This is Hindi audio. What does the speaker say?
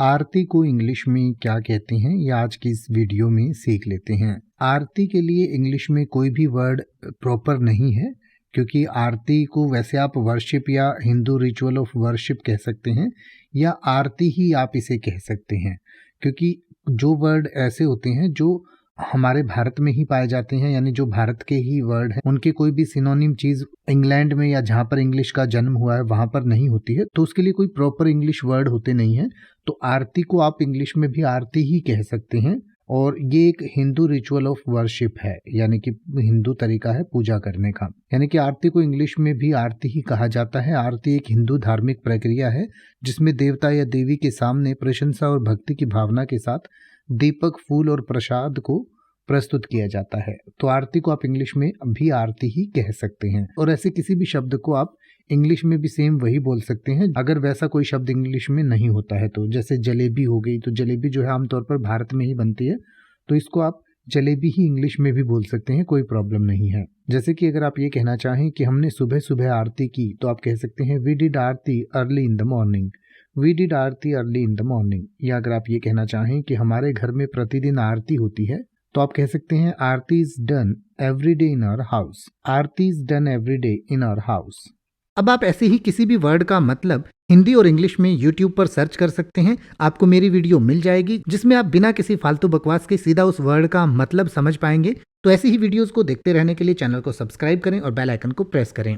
आरती को इंग्लिश में क्या कहते हैं ये आज की इस वीडियो में सीख लेते हैं। आरती के लिए इंग्लिश में कोई भी वर्ड प्रॉपर नहीं है, क्योंकि आरती को वैसे आप वर्शिप या हिंदू रिचुअल ऑफ वर्शिप कह सकते हैं या आरती ही आप इसे कह सकते हैं, क्योंकि जो वर्ड ऐसे होते हैं जो हमारे भारत में ही पाए जाते हैं, यानी जो भारत के ही वर्ड हैं, उनके कोई भी सिनोनिम चीज इंग्लैंड में या जहाँ पर इंग्लिश का जन्म हुआ है वहां पर नहीं होती है, तो उसके लिए कोई प्रॉपर इंग्लिश वर्ड होते नहीं है। तो आरती को आप इंग्लिश में भी आरती ही कह सकते हैं, और ये एक हिंदू रिचुअल ऑफ वर्शिप है, यानी कि हिंदू तरीका है पूजा करने का। यानी कि आरती को इंग्लिश में भी आरती ही कहा जाता है। आरती एक हिंदू धार्मिक प्रक्रिया है जिसमें देवता या देवी के सामने प्रशंसा और भक्ति की भावना के साथ दीपक, फूल और प्रसाद को प्रस्तुत किया जाता है। तो आरती को आप इंग्लिश में भी आरती ही कह सकते हैं, और ऐसे किसी भी शब्द को आप इंग्लिश में भी सेम वही बोल सकते हैं अगर वैसा कोई शब्द इंग्लिश में नहीं होता है। तो जैसे जलेबी हो गई, तो जलेबी जो है आमतौर पर भारत में ही बनती है, तो इसको आप जलेबी ही इंग्लिश में भी बोल सकते हैं, कोई प्रॉब्लम नहीं है। जैसे कि अगर आप ये कहना चाहें कि हमने सुबह सुबह आरती की, तो आप कह सकते हैं we did aarti early in the morning. We did aarti early in the morning. या अगर आप ये कहना चाहें कि हमारे घर में प्रतिदिन आरती होती है, तो आप कह सकते हैं aarti is done every day in our house. Aarti is done every day in our house. अब आप ऐसे ही किसी भी वर्ड का मतलब हिंदी और इंग्लिश में YouTube पर सर्च कर सकते हैं। आपको मेरी वीडियो मिल जाएगी जिसमें आप बिना किसी फालतू बकवास के सीधा उस वर्ड का मतलब समझ पाएंगे। तो ऐसी ही वीडियोस को देखते रहने के लिए चैनल को सब्सक्राइब करें और बेल आइकन को प्रेस करें।